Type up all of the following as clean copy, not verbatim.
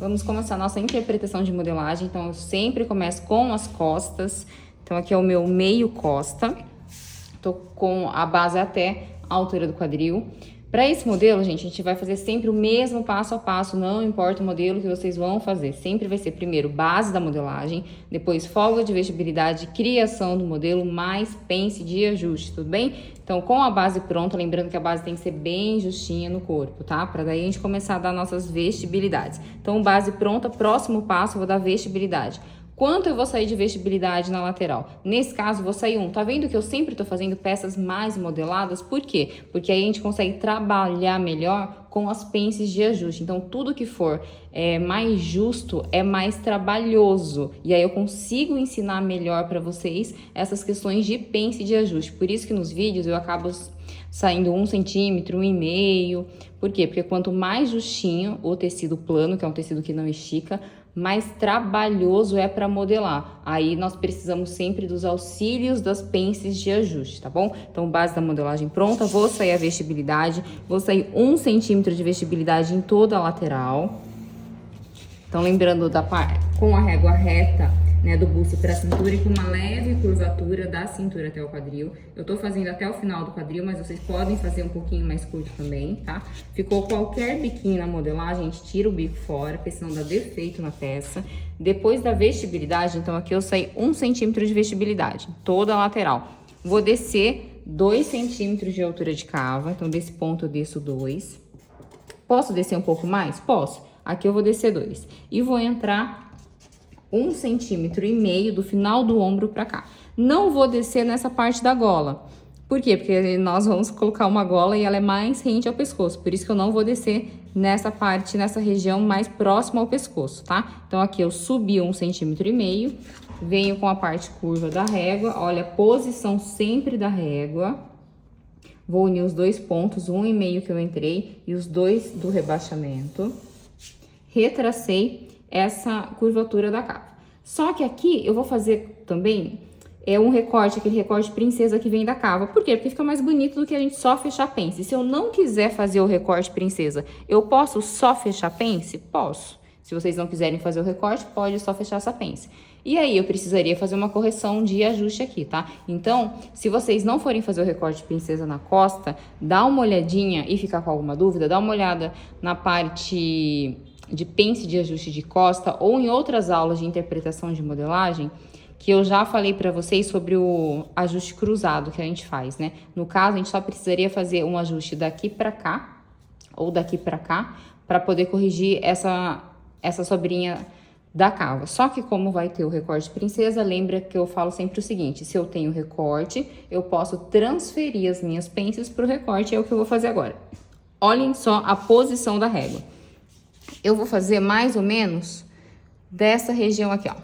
Vamos começar a nossa interpretação de modelagem. Então, eu sempre começo com as costas. Então, aqui é o meu meio costa. Tô com a base até a altura do quadril. Para esse modelo, gente, a gente vai fazer sempre o mesmo passo a passo, não importa o modelo que vocês vão fazer. Sempre vai ser primeiro base da modelagem, depois folga de vestibilidade, criação do modelo, mais pence de ajuste, tudo bem? Então, com a base pronta, lembrando que a base tem que ser bem justinha no corpo, tá? Para daí a gente começar a dar nossas vestibilidades. Então, base pronta, próximo passo, eu vou dar vestibilidade. Quanto eu vou sair de vestibilidade na lateral? Nesse caso, vou sair 1. Tá vendo que eu sempre tô fazendo peças mais modeladas? Por quê? Porque aí a gente consegue trabalhar melhor com as pences de ajuste. Então, tudo que for mais justo é mais trabalhoso. E aí eu consigo ensinar melhor para vocês essas questões de pence de ajuste. Por isso que nos vídeos eu acabo saindo 1 centímetro, 1,5. Por quê? Porque quanto mais justinho o tecido plano, que é um tecido que não estica, mais trabalhoso é para modelar. Aí nós precisamos sempre dos auxílios das pences de ajuste, tá bom? Então, base da modelagem pronta, vou sair a vestibilidade, vou sair 1 centímetro de vestibilidade em toda a lateral. Então, lembrando com a régua reta, né, do busto para a cintura e com uma leve curvatura da cintura até o quadril. Eu tô fazendo até o final do quadril, mas vocês podem fazer um pouquinho mais curto também, tá? Ficou qualquer biquinho na modelagem, a gente tira o bico fora, porque senão dá defeito na peça. Depois da vestibilidade, então aqui eu saí 1 centímetro de vestibilidade, toda a lateral. Vou descer 2 centímetros de altura de cava, então desse ponto eu desço 2. Posso descer um pouco mais? Posso. Aqui eu vou descer 2. E vou entrar 1,5 centímetro do final do ombro pra cá. Não vou descer nessa parte da gola. Por quê? Porque nós vamos colocar uma gola e ela é mais rente ao pescoço. Por isso que eu não vou descer nessa parte, nessa região mais próxima ao pescoço, tá? Então, aqui eu subi 1,5 centímetro. Venho com a parte curva da régua. Olha a posição sempre da régua. Vou unir os dois pontos, 1,5 que eu entrei e os 2 do rebaixamento. Retracei essa curvatura da cava. Só que aqui eu vou fazer também um recorte, aquele recorte princesa que vem da cava. Por quê? Porque fica mais bonito do que a gente só fechar pence. Se eu não quiser fazer o recorte princesa, eu posso só fechar pence? Posso. Se vocês não quiserem fazer o recorte, pode só fechar essa pence. E aí eu precisaria fazer uma correção de ajuste aqui, tá? Então, se vocês não forem fazer o recorte princesa na costa, dá uma olhadinha e ficar com alguma dúvida, dá uma olhada na parte de pence de ajuste de costa ou em outras aulas de interpretação de modelagem, que eu já falei para vocês sobre o ajuste cruzado que a gente faz, né? No caso, a gente só precisaria fazer um ajuste daqui para cá ou daqui para cá para poder corrigir essa sobrinha da cava. Só que como vai ter o recorte princesa, lembra que eu falo sempre o seguinte: se eu tenho recorte, eu posso transferir as minhas pences para o recorte, é o que eu vou fazer agora. Olhem só a posição da régua. Eu vou fazer mais ou menos dessa região aqui, ó.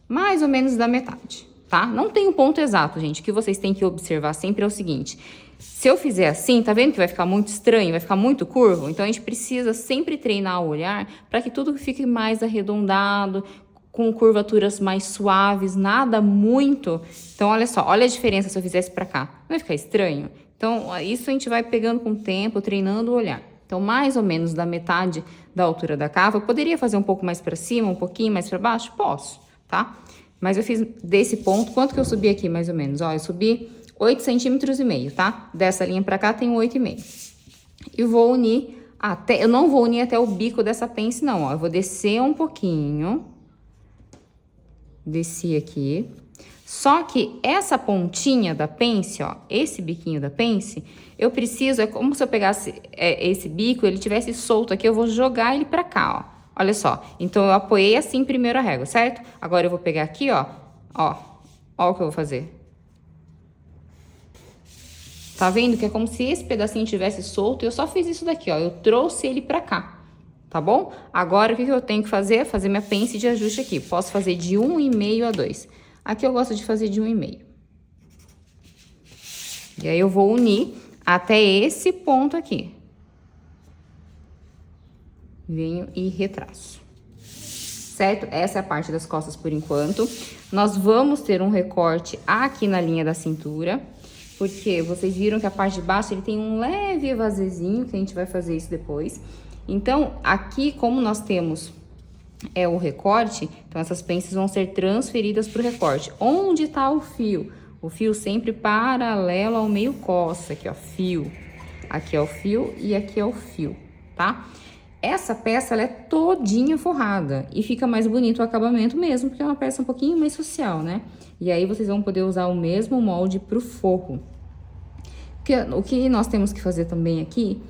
Mais ou menos da metade, tá? Não tem um ponto exato, gente. O que vocês têm que observar sempre é o seguinte: se eu fizer assim, tá vendo que vai ficar muito estranho, vai ficar muito curvo? Então, a gente precisa sempre treinar o olhar para que tudo fique mais arredondado, com curvaturas mais suaves, nada muito. Então, olha só, olha a diferença se eu fizesse para cá. Não vai ficar estranho? Então, isso a gente vai pegando com o tempo, treinando o olhar. Então, mais ou menos da metade da altura da cava. Eu poderia fazer um pouco mais para cima, um pouquinho mais para baixo? Posso, tá? Mas eu fiz desse ponto, quanto que eu subi aqui, mais ou menos? Ó, eu subi 8,5 centímetros, tá? Dessa linha para cá tem 8,5. E vou unir até... Eu não vou unir até o bico dessa pence, não, ó. Eu vou descer um pouquinho. Desci aqui. Só que essa pontinha da pence, ó, esse biquinho da pence, eu preciso, é como se eu pegasse esse bico, ele tivesse solto aqui, eu vou jogar ele pra cá, ó. Olha só, então eu apoiei assim primeiro a régua, certo? Agora eu vou pegar aqui, ó, ó o que eu vou fazer. Tá vendo que é como se esse pedacinho tivesse solto e eu só fiz isso daqui, ó, eu trouxe ele pra cá. Tá bom? Agora, o que eu tenho que fazer? Fazer minha pence de ajuste aqui. Posso fazer de 1,5 a 2. Aqui eu gosto de fazer de 1,5. E aí, eu vou unir até esse ponto aqui. Venho e retraço. Certo? Essa é a parte das costas por enquanto. Nós vamos ter um recorte aqui na linha da cintura. Porque vocês viram que a parte de baixo, ele tem um leve evazezinho, que a gente vai fazer isso depois. Então, aqui, como nós temos o recorte, então essas pences vão ser transferidas para o recorte. Onde está o fio? O fio sempre paralelo ao meio costa, aqui ó, fio. Aqui é o fio e aqui é o fio, tá? Essa peça, ela é todinha forrada e fica mais bonito o acabamento mesmo, porque é uma peça um pouquinho mais social, né? E aí vocês vão poder usar o mesmo molde pro forro. O que nós temos que fazer também aqui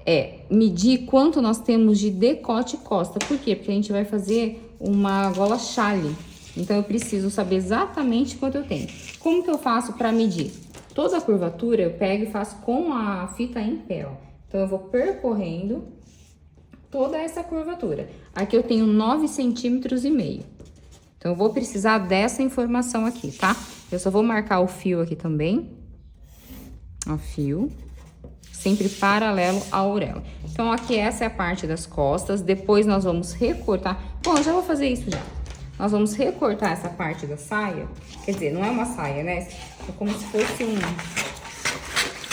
é medir quanto nós temos de decote e costa. Por quê? Porque a gente vai fazer uma gola chale. Então, eu preciso saber exatamente quanto eu tenho. Como que eu faço para medir? Toda a curvatura eu pego e faço com a fita em pé, ó. Então, eu vou percorrendo toda essa curvatura. Aqui eu tenho 9,5 centímetros. Então, eu vou precisar dessa informação aqui, tá? Eu só vou marcar o fio aqui também. Ó, fio. Sempre paralelo à orelha. Então, aqui essa é a parte das costas. Depois, nós vamos recortar. Bom, eu já vou fazer isso já. Nós vamos recortar essa parte da saia. Quer dizer, não é uma saia, né? É como se fosse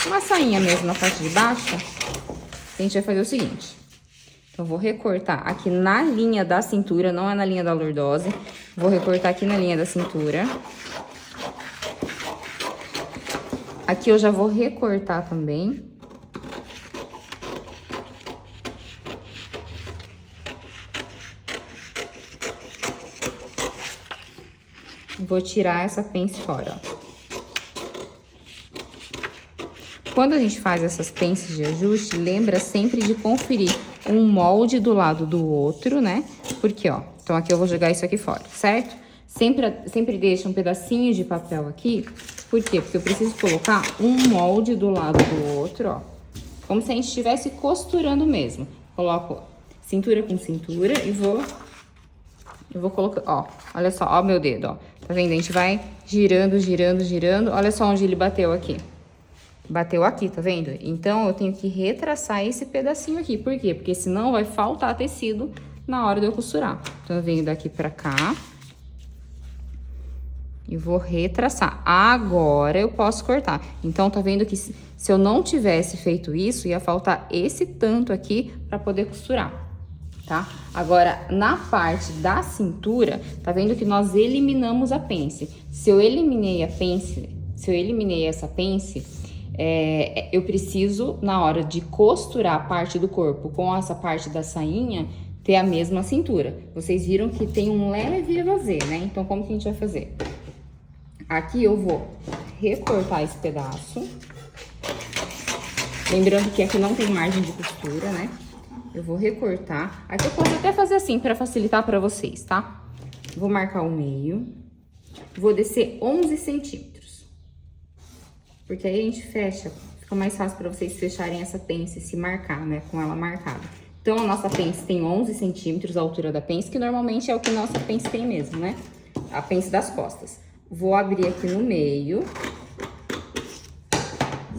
uma sainha mesmo na parte de baixo. A gente vai fazer o seguinte. Então, eu vou recortar aqui na linha da cintura, não é na linha da lordose. Vou recortar aqui na linha da cintura. Aqui eu já vou recortar também. Vou tirar essa pence fora, ó. Quando a gente faz essas pences de ajuste, lembra sempre de conferir um molde do lado do outro, né? Porque, ó, então aqui eu vou jogar isso aqui fora, certo? Sempre deixa um pedacinho de papel aqui. Por quê? Porque eu preciso colocar um molde do lado do outro, ó. Como se a gente estivesse costurando mesmo. Coloco cintura com cintura e eu vou colocar, ó, olha só, ó meu dedo, ó. Tá vendo? A gente vai girando, girando, girando. Olha só onde ele bateu aqui. Bateu aqui, tá vendo? Então, eu tenho que retraçar esse pedacinho aqui. Por quê? Porque senão vai faltar tecido na hora de eu costurar. Então, eu venho daqui pra cá. E vou retraçar. Agora, eu posso cortar. Então, tá vendo que se eu não tivesse feito isso, ia faltar esse tanto aqui pra poder costurar. Tá? Agora, na parte da cintura, tá vendo que nós eliminamos a pence. Se eu eliminei essa pence, eu preciso, na hora de costurar a parte do corpo com essa parte da sainha, ter a mesma cintura. Vocês viram que tem um leve evasê, né? Então, como que a gente vai fazer? Aqui eu vou recortar esse pedaço. Lembrando que aqui não tem margem de costura, né? Eu vou recortar. Aqui eu posso até fazer assim, pra facilitar pra vocês, tá? Vou marcar o meio. Vou descer 11 centímetros. Porque aí a gente fecha, fica mais fácil pra vocês fecharem essa pence, se marcar, né? Com ela marcada. Então, a nossa pence tem 11 centímetros, a altura da pence, que normalmente é o que nossa pence tem mesmo, né? A pence das costas. Vou abrir aqui no meio.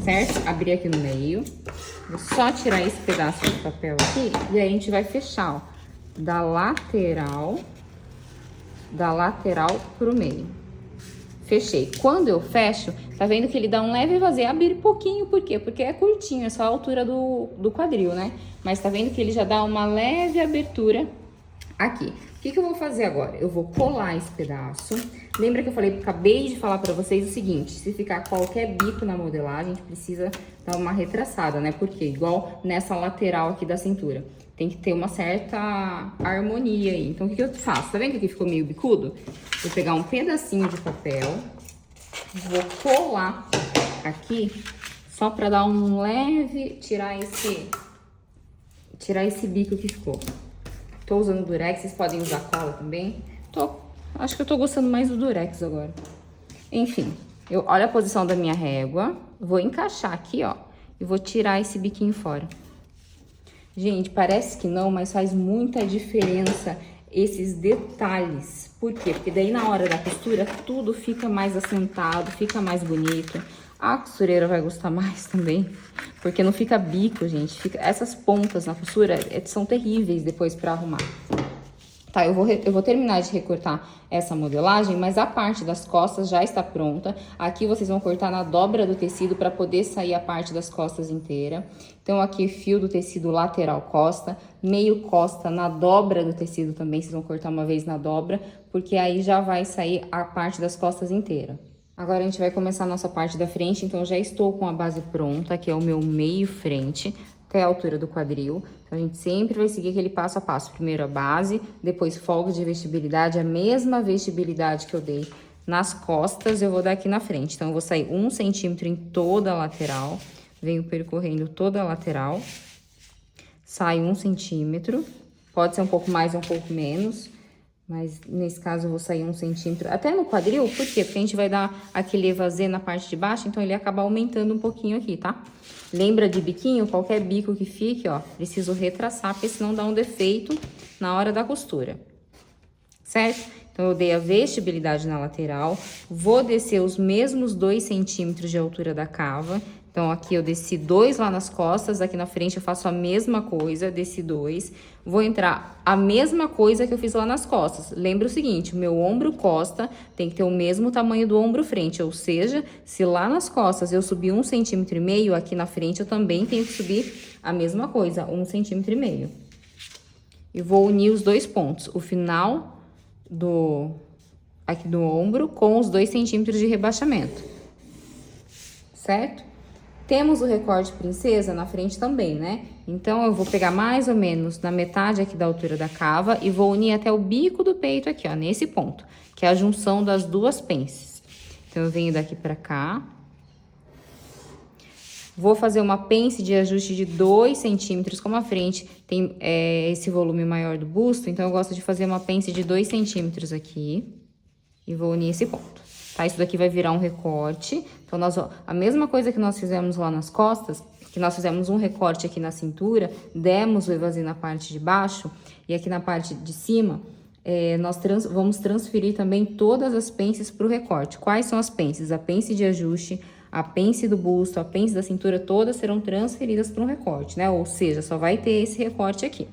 Certo? Abrir aqui no meio. Vou só tirar esse pedaço de papel aqui e aí a gente vai fechar, ó, da lateral pro meio. Fechei. Quando eu fecho, tá vendo que ele dá um leve vazio, abrir pouquinho, por quê? Porque é curtinho, é só a altura do quadril, né? Mas tá vendo que ele já dá uma leve abertura aqui. O que eu vou fazer agora? Eu vou colar esse pedaço. Lembra que eu acabei de falar pra vocês o seguinte, se ficar qualquer bico na modelagem, a gente precisa dar uma retraçada, né? Porque igual nessa lateral aqui da cintura, tem que ter uma certa harmonia aí. Então, o que eu faço? Tá vendo que aqui ficou meio bicudo? Vou pegar um pedacinho de papel, vou colar aqui, só pra dar um leve, tirar esse bico que ficou. Tô usando durex, vocês podem usar cola também. Acho que eu tô gostando mais do durex agora. Enfim, olha a posição da minha régua. Vou encaixar aqui, ó, e vou tirar esse biquinho fora. Gente, parece que não, mas faz muita diferença esses detalhes. Por quê? Porque daí na hora da costura tudo fica mais assentado, fica mais bonito. A costureira vai gostar mais também, porque não fica bico, gente. Essas pontas na costura são terríveis depois pra arrumar. Tá, eu vou terminar de recortar essa modelagem, mas a parte das costas já está pronta. Aqui vocês vão cortar na dobra do tecido para poder sair a parte das costas inteira. Então, aqui fio do tecido lateral costa, meio costa na dobra do tecido também, vocês vão cortar uma vez na dobra, porque aí já vai sair a parte das costas inteira. Agora, a gente vai começar a nossa parte da frente, então eu já estou com a base pronta, que é o meu meio frente, até a altura do quadril. Então, a gente sempre vai seguir aquele passo a passo. Primeiro a base, depois folga de vestibilidade, a mesma vestibilidade que eu dei nas costas, eu vou dar aqui na frente. Então, eu vou sair 1 centímetro em toda a lateral, venho percorrendo toda a lateral, saio 1 centímetro, pode ser um pouco mais ou um pouco menos, mas nesse caso eu vou sair 1 centímetro, até no quadril. Por quê? Porque a gente vai dar aquele evasê na parte de baixo, então ele acaba aumentando um pouquinho aqui, tá? Lembra de biquinho? Qualquer bico que fique, ó, preciso retraçar, porque senão dá um defeito na hora da costura, certo? Então, eu dei a vestibilidade na lateral, vou descer os mesmos 2 centímetros de altura da cava. Então, aqui eu desci 2 lá nas costas, aqui na frente eu faço a mesma coisa, desci 2. Vou entrar a mesma coisa que eu fiz lá nas costas. Lembra o seguinte, o meu ombro costa tem que ter o mesmo tamanho do ombro frente, ou seja, se lá nas costas eu subir 1,5 centímetro, aqui na frente eu também tenho que subir a mesma coisa, 1,5 centímetro. E vou unir os dois pontos, o final aqui do ombro com os 2 centímetros de rebaixamento, certo? Temos o recorte princesa na frente também, né? Então, eu vou pegar mais ou menos na metade aqui da altura da cava e vou unir até o bico do peito aqui, ó, nesse ponto, que é a junção das duas pences. Então, eu venho daqui pra cá. Vou fazer uma pence de ajuste de 2 centímetros, como a frente tem esse volume maior do busto, então eu gosto de fazer uma pence de 2 centímetros aqui e vou unir esse ponto. Tá? Isso daqui vai virar um recorte. Então, a mesma coisa que nós fizemos lá nas costas, que nós fizemos um recorte aqui na cintura, demos o evasê na parte de baixo e aqui na parte de cima, nós vamos transferir também todas as pences para o recorte. Quais são as pences? A pence de ajuste, a pence do busto, a pence da cintura, todas serão transferidas para um recorte, né? Ou seja, só vai ter esse recorte aqui.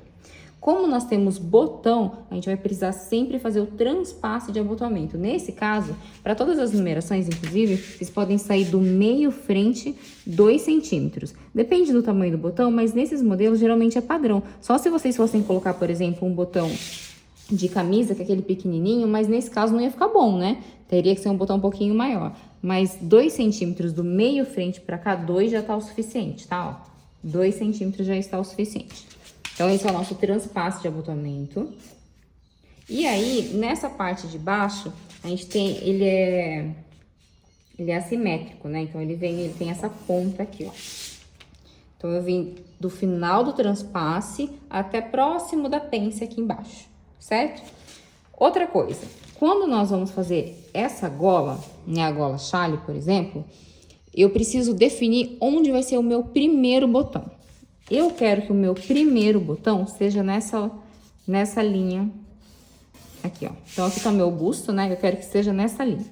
Como nós temos botão, a gente vai precisar sempre fazer o transpasse de abotoamento. Nesse caso, para todas as numerações, inclusive, vocês podem sair do meio frente 2 centímetros. Depende do tamanho do botão, mas nesses modelos geralmente é padrão. Só se vocês fossem colocar, por exemplo, um botão de camisa, que é aquele pequenininho, mas nesse caso não ia ficar bom, né? Teria que ser um botão um pouquinho maior. Mas 2 centímetros do meio frente para cá, 2 já tá o suficiente, tá? Ó, 2 centímetros já está o suficiente. Então, esse é o nosso transpasse de abotoamento. E aí, nessa parte de baixo, a gente tem, ele é assimétrico, né? Então, ele tem essa ponta aqui, ó. Então, eu vim do final do transpasse até próximo da pence aqui embaixo, certo? Outra coisa, quando nós vamos fazer essa gola, né, a gola chale, por exemplo, eu preciso definir onde vai ser o meu primeiro botão. Eu quero que o meu primeiro botão seja nessa linha aqui, ó. Então, aqui tá meu busto, né? Eu quero que seja nessa linha.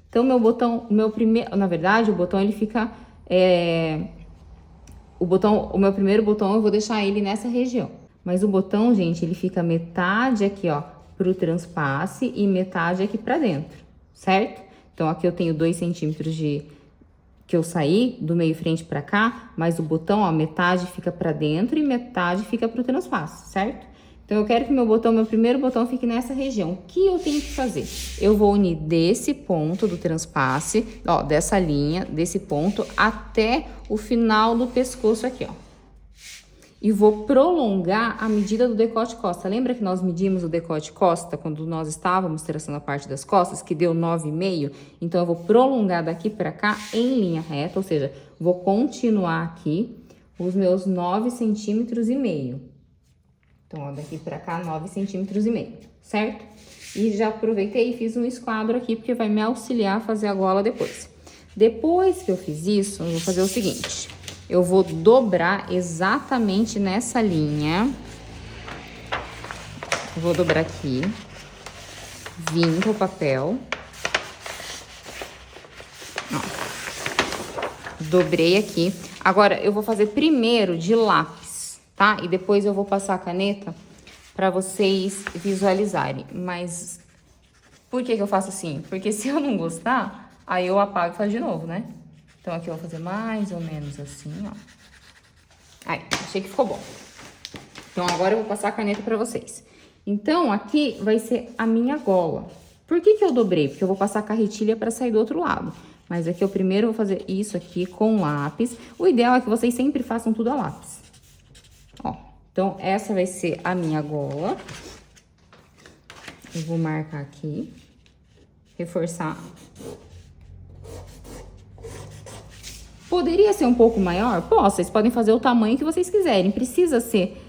Então, na verdade, o botão, ele fica... o meu primeiro botão, eu vou deixar ele nessa região. Mas o botão, gente, ele fica metade aqui, ó, pro transpasse e metade aqui pra dentro, certo? Então, aqui eu tenho 2 centímetros que eu saí do meio frente pra cá, mas o botão, ó, metade fica pra dentro e metade fica pro transpasse, certo? Então, eu quero que meu primeiro botão fique nessa região. O que eu tenho que fazer? Eu vou unir desse ponto do transpasse, ó, dessa linha, desse ponto, até o final do pescoço aqui, ó. E vou prolongar a medida do decote costa. Lembra que nós medimos o decote costa quando nós estávamos traçando a parte das costas, que deu 9,5? Então, eu vou prolongar daqui pra cá em linha reta, ou seja, vou continuar aqui os meus 9,5 centímetros. Então, ó, daqui pra cá, 9,5 centímetros, certo? E já aproveitei e fiz um esquadro aqui, porque vai me auxiliar a fazer a gola depois. Depois que eu fiz isso, eu vou fazer o seguinte... Eu vou dobrar exatamente nessa linha. Vou dobrar aqui. Vim com o papel. Ó. Dobrei aqui. Agora, eu vou fazer primeiro de lápis, tá? E depois eu vou passar a caneta para vocês visualizarem. Mas por que que eu faço assim? Porque se eu não gostar, aí eu apago e faço de novo, né? Então aqui eu vou fazer mais ou menos assim, ó. Aí, achei que ficou bom. Então agora eu vou passar a caneta pra vocês. Então aqui vai ser a minha gola. Por que que eu dobrei? Porque eu vou passar a carretilha pra sair do outro lado. Mas aqui eu primeiro vou fazer isso aqui com lápis. O ideal é que vocês sempre façam tudo a lápis. Ó, então essa vai ser a minha gola. Eu vou marcar aqui. Reforçar. Poderia ser um pouco maior? Posso, vocês podem fazer o tamanho que vocês quiserem. Precisa ser...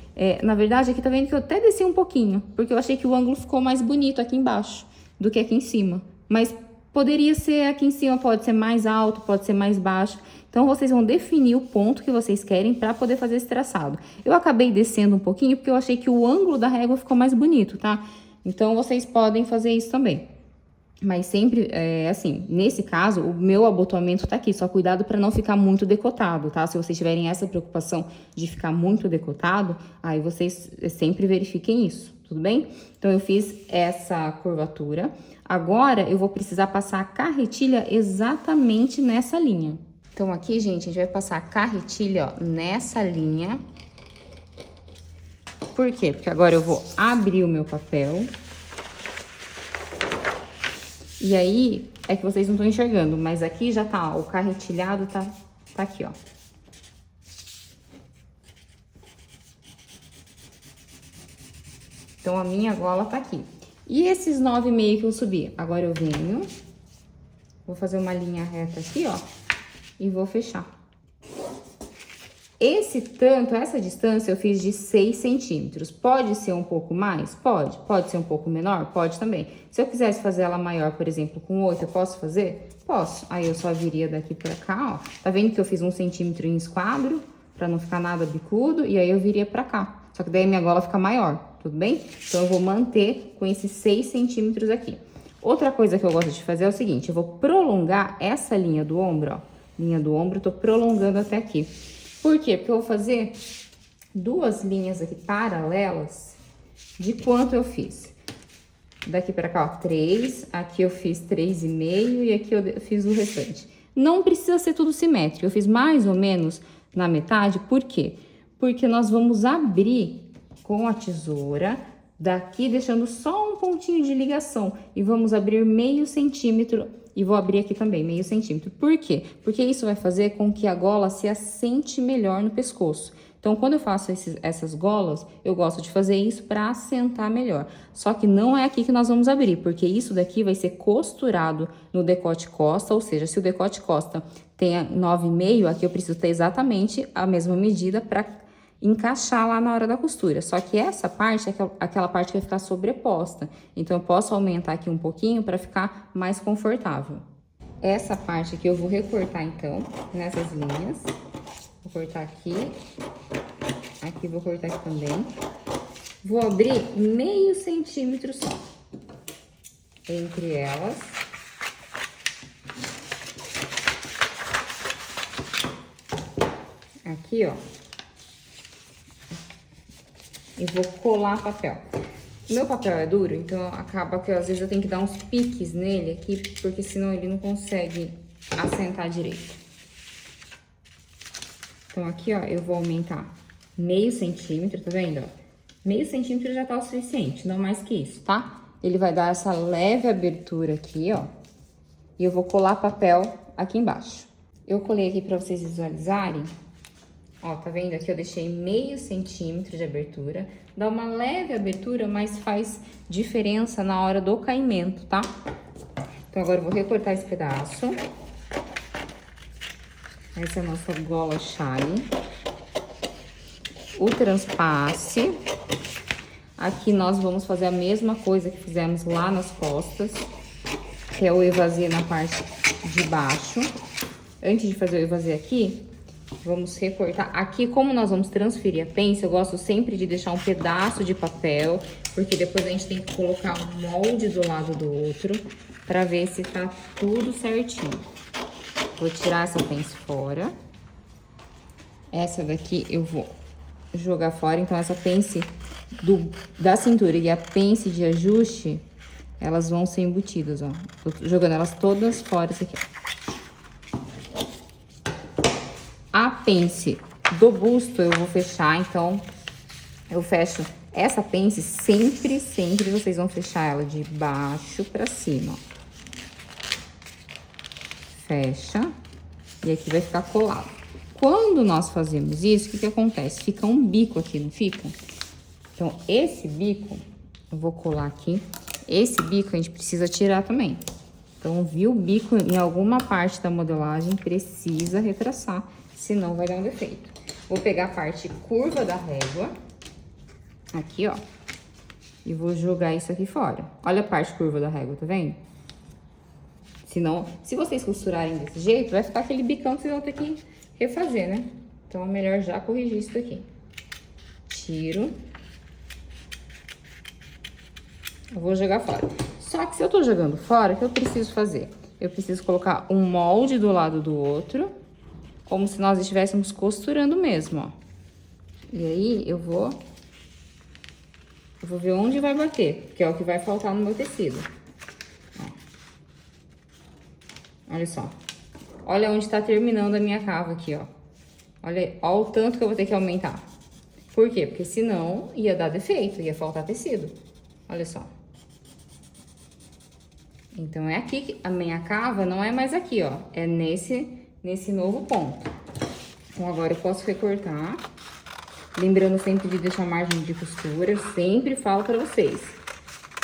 na verdade, aqui tá vendo que eu até desci um pouquinho. Porque eu achei que o ângulo ficou mais bonito aqui embaixo do que aqui em cima. Mas poderia ser aqui em cima, pode ser mais alto, pode ser mais baixo. Então, vocês vão definir o ponto que vocês querem para poder fazer esse traçado. Eu acabei descendo um pouquinho porque eu achei que o ângulo da régua ficou mais bonito, tá? Então, vocês podem fazer isso também. Mas sempre, assim, nesse caso, o meu abotoamento tá aqui. Só cuidado para não ficar muito decotado, tá? Se vocês tiverem essa preocupação de ficar muito decotado, aí vocês sempre verifiquem isso, tudo bem? Então, eu fiz essa curvatura. Agora, eu vou precisar passar a carretilha exatamente nessa linha. Então, aqui, gente, a gente vai passar a carretilha, ó, nessa linha. Por quê? Porque agora eu vou abrir o meu papel. E aí, é que vocês não estão enxergando, mas aqui já tá, ó, o carretilhado tá aqui, ó. Então, a minha gola tá aqui. E esses 9,5 que eu subi? Agora eu venho, vou fazer uma linha reta aqui, ó, e vou fechar. Essa distância eu fiz de 6 centímetros. Pode ser um pouco mais? Pode. Pode ser um pouco menor? Pode também. Se eu quisesse fazer ela maior, por exemplo, com 8, eu posso fazer? Posso. Aí eu só viria daqui pra cá, ó. Tá vendo que eu fiz 1 centímetro em esquadro, pra não ficar nada bicudo, e aí eu viria pra cá. Só que daí minha gola fica maior, tudo bem? Então eu vou manter com esses 6 centímetros aqui. Outra coisa que eu gosto de fazer é o seguinte, eu vou prolongar essa linha do ombro, ó. Linha do ombro, eu tô prolongando até aqui. Por quê? Porque eu vou fazer 2 linhas aqui paralelas de quanto eu fiz. Daqui pra cá, ó, 3. Aqui eu fiz 3,5 e aqui eu fiz o restante. Não precisa ser tudo simétrico. Eu fiz mais ou menos na metade. Por quê? Porque nós vamos abrir com a tesoura daqui, deixando só um pontinho de ligação. E vamos abrir meio centímetro. E vou abrir aqui também, meio centímetro. Por quê? Porque isso vai fazer com que a gola se assente melhor no pescoço. Então, quando eu faço essas golas, eu gosto de fazer isso para assentar melhor. Só que não é aqui que nós vamos abrir, porque isso daqui vai ser costurado no decote costa, ou seja, se o decote costa tem 9,5, aqui eu preciso ter exatamente a mesma medida para encaixar lá na hora da costura. Só que essa parte é aquela parte que vai ficar sobreposta. Então, eu posso aumentar aqui um pouquinho para ficar mais confortável. Essa parte aqui eu vou recortar, então, nessas linhas. Vou cortar aqui. Aqui, vou cortar aqui também. Vou abrir meio centímetro só entre elas. Aqui, ó. E vou colar papel. O meu papel é duro, então acaba que às vezes eu tenho que dar uns piques nele aqui, porque senão ele não consegue assentar direito. Então aqui, ó, eu vou aumentar meio centímetro, tá vendo, ó? Meio centímetro já tá o suficiente, não mais que isso, tá? Ele vai dar essa leve abertura aqui, ó. E eu vou colar papel aqui embaixo. Eu colei aqui pra vocês visualizarem. Ó, tá vendo? Aqui eu deixei meio centímetro de abertura. Dá uma leve abertura, mas faz diferença na hora do caimento, tá? Então, agora eu vou recortar esse pedaço. Essa é a nossa gola chale. O transpasse. Aqui nós vamos fazer a mesma coisa que fizemos lá nas costas, que é o evasê na parte de baixo. Antes de fazer o evasê aqui, vamos recortar. Aqui, como nós vamos transferir a pence, eu gosto sempre de deixar um pedaço de papel, porque depois a gente tem que colocar um molde do lado do outro, pra ver se tá tudo certinho. Vou tirar essa pence fora. Essa daqui eu vou jogar fora. Então, essa pence da cintura e a pence de ajuste, elas vão ser embutidas, ó. Tô jogando elas todas fora, isso aqui, ó. A pence do busto eu vou fechar, então, eu fecho essa pence sempre vocês vão fechar ela de baixo pra cima, ó. Fecha. E aqui vai ficar colado. Quando nós fazemos isso, o que acontece? Fica um bico aqui, não fica? Então, esse bico, eu vou colar aqui. Esse bico a gente precisa tirar também. Então, viu o bico em alguma parte da modelagem, precisa retraçar, senão vai dar um defeito. Vou pegar a parte curva da régua, aqui, ó, e vou jogar isso aqui fora. Olha a parte curva da régua, tá vendo? Senão, se vocês costurarem desse jeito, vai ficar aquele bicão que vocês vão ter que refazer, né? Então, é melhor já corrigir isso daqui. Tiro. Eu vou jogar fora. Só que se eu tô jogando fora, o que eu preciso fazer? Eu preciso colocar um molde do lado do outro, como se nós estivéssemos costurando mesmo, ó. E aí, eu vou ver onde vai bater, que é o que vai faltar no meu tecido. Olha só. Olha onde tá terminando a minha cava aqui, ó. Olha o tanto que eu vou ter que aumentar. Por quê? Porque senão ia dar defeito, ia faltar tecido. Olha só. Então, é aqui que a minha cava não é mais aqui, ó. É nesse novo ponto. Então, agora eu posso recortar. Lembrando sempre de deixar margem de costura. Eu sempre falo pra vocês.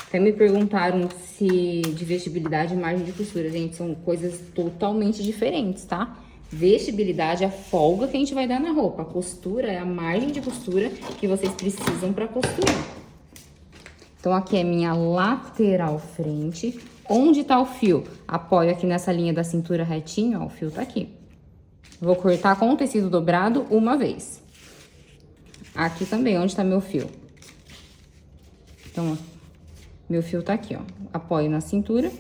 Até me perguntaram se de vestibilidade e margem de costura, gente, são coisas totalmente diferentes, tá? Vestibilidade é a folga que a gente vai dar na roupa. A costura é a margem de costura que vocês precisam pra costurar. Então, aqui é minha lateral frente. Onde tá o fio? Apoio aqui nessa linha da cintura retinho, ó, o fio tá aqui. Vou cortar com o tecido dobrado uma vez. Aqui também, onde tá meu fio? Então, ó. Meu fio tá aqui, ó. Apoio na cintura.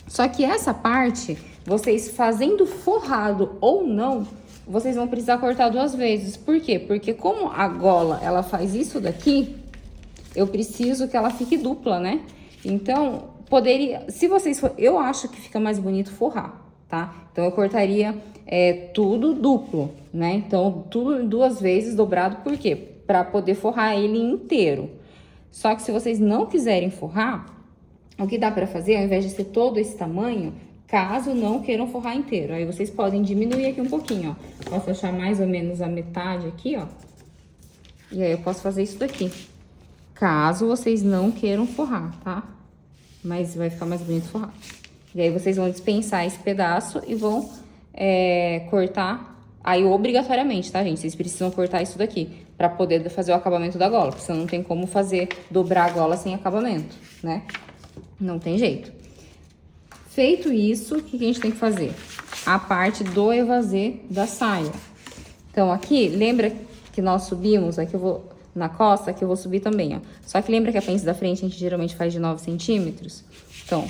Só que essa parte, vocês fazendo forrado ou não, vocês vão precisar cortar 2 vezes. Por quê? Porque como a gola, ela faz isso daqui, eu preciso que ela fique dupla, né? Então, poderia... Se vocês for... Eu acho que fica mais bonito forrar, tá? Então, eu cortaria tudo duplo, né? Então, tudo 2 vezes dobrado. Por quê? Pra poder forrar ele inteiro. Só que se vocês não quiserem forrar, o que dá pra fazer, ao invés de ser todo esse tamanho, caso não queiram forrar inteiro, aí vocês podem diminuir aqui um pouquinho, ó. Posso achar mais ou menos a metade aqui, ó. E aí eu posso fazer isso daqui. Caso vocês não queiram forrar, tá? Mas vai ficar mais bonito forrar. E aí vocês vão dispensar esse pedaço e vão cortar... Aí, obrigatoriamente, tá, gente? Vocês precisam cortar isso daqui pra poder fazer o acabamento da gola. Porque senão não tem como dobrar a gola sem acabamento, né? Não tem jeito. Feito isso, o que a gente tem que fazer? A parte do evasê da saia. Então, aqui, lembra que nós subimos? Aqui eu vou... Na costa, aqui eu vou subir também, ó. Só que lembra que a pence da frente a gente geralmente faz de 9 centímetros? Então,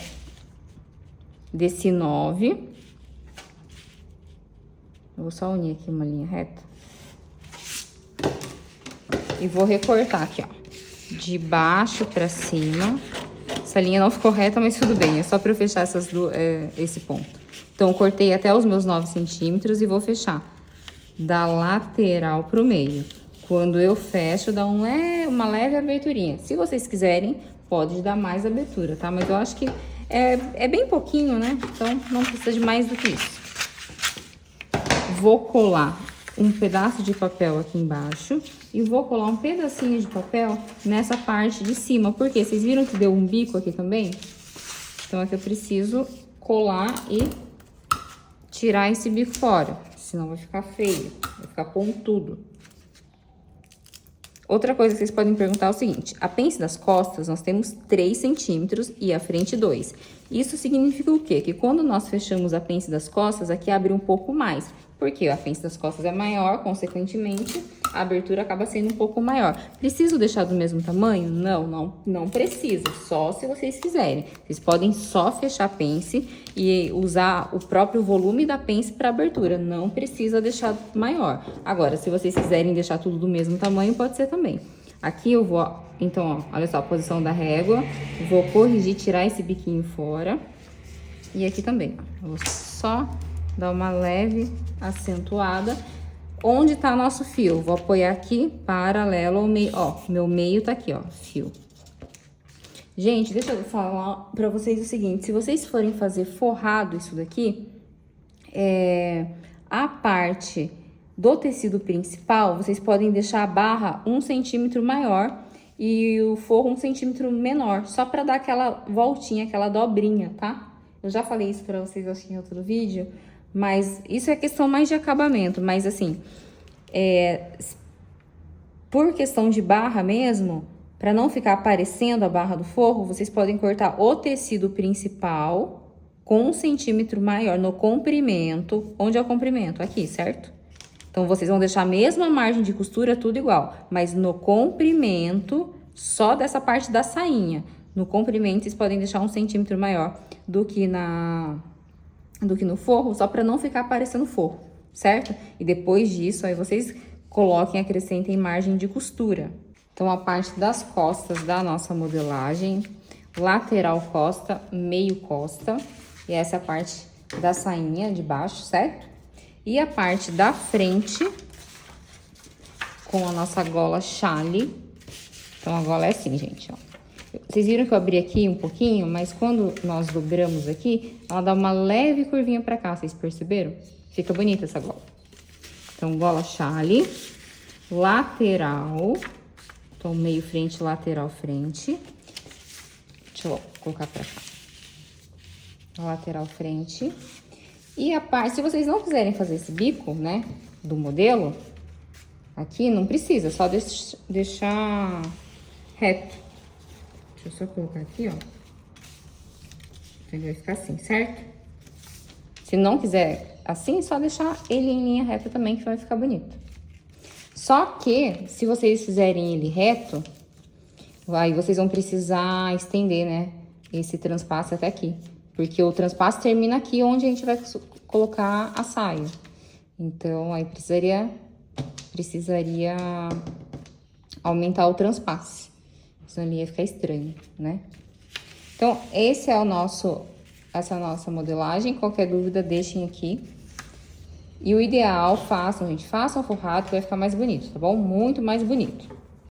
desci 9... Eu vou só unir aqui uma linha reta. E vou recortar aqui, ó. De baixo pra cima. Essa linha não ficou reta, mas tudo bem. É só pra eu fechar esse ponto. Então, eu cortei até os meus 9 centímetros e vou fechar da lateral pro meio. Quando eu fecho, dá uma leve aberturinha. Se vocês quiserem, pode dar mais abertura, tá? Mas eu acho que é bem pouquinho, né? Então, não precisa de mais do que isso. Vou colar um pedaço de papel aqui embaixo e vou colar um pedacinho de papel nessa parte de cima. Porque vocês viram que deu um bico aqui também? Então, aqui eu preciso colar e tirar esse bico fora. Senão vai ficar feio, vai ficar pontudo. Outra coisa que vocês podem perguntar é o seguinte: a pence das costas nós temos 3 centímetros e a frente 2. Isso significa o quê? Que quando nós fechamos a pence das costas, aqui abre um pouco mais. porque a pence das costas é maior, consequentemente, a abertura acaba sendo um pouco maior. Preciso deixar do mesmo tamanho? Não precisa, só se vocês quiserem. Vocês podem só fechar a pence e usar o próprio volume da pence para abertura, não precisa deixar maior. Agora, se vocês quiserem deixar tudo do mesmo tamanho, pode ser também. Aqui eu vou, então, ó, olha só a posição da régua, vou corrigir, tirar esse biquinho fora. E aqui também, ó, vou só dar uma leve acentuada. Onde tá nosso fio? Vou apoiar aqui, paralelo ao meio, ó, meu meio tá aqui, ó, fio. Gente, deixa eu falar pra vocês o seguinte, se vocês forem fazer forrado isso daqui, a parte do tecido principal, vocês podem deixar a barra 1 centímetro maior e o forro 1 centímetro menor, só pra dar aquela voltinha, aquela dobrinha, tá? Eu já falei isso pra vocês, acho que em outro vídeo, mas isso é questão mais de acabamento, mas assim, por questão de barra mesmo, para não ficar aparecendo a barra do forro, vocês podem cortar o tecido principal com 1 centímetro maior no comprimento. Onde é o comprimento? Aqui, certo? Então, vocês vão deixar a mesma margem de costura, tudo igual, mas no comprimento, só dessa parte da sainha. No comprimento, vocês podem deixar 1 centímetro maior do que no forro, só para não ficar aparecendo forro, certo? E depois disso, aí vocês coloquem, acrescentem margem de costura. Então, a parte das costas da nossa modelagem, lateral costa, meio costa, e essa é a parte da sainha de baixo, certo? E a parte da frente, com a nossa gola chale. Então, a gola é assim, gente, ó. Vocês viram que eu abri aqui um pouquinho, mas quando nós dobramos aqui, ela dá uma leve curvinha pra cá, vocês perceberam? Fica bonita essa gola. Então, gola chale, lateral, então meio frente, lateral, frente. Deixa eu colocar pra cá. Lateral, frente. E a parte, se vocês não quiserem fazer esse bico, né, do modelo, aqui não precisa, só deixar reto. Deixa eu só colocar aqui, ó. Entendeu? Vai ficar assim, certo? Se não quiser assim, só deixar ele em linha reta também, que vai ficar bonito. Só que, se vocês fizerem ele reto, aí vocês vão precisar estender, né, esse transpasse até aqui. Porque o transpasse termina aqui, onde a gente vai colocar a saia. Então, aí precisaria aumentar o transpasse. Senão ele ia ficar estranho, né? Então, essa é a nossa modelagem. Qualquer dúvida, deixem aqui. E o ideal, façam, gente, façam forrado, que vai ficar mais bonito, tá bom? Muito mais bonito.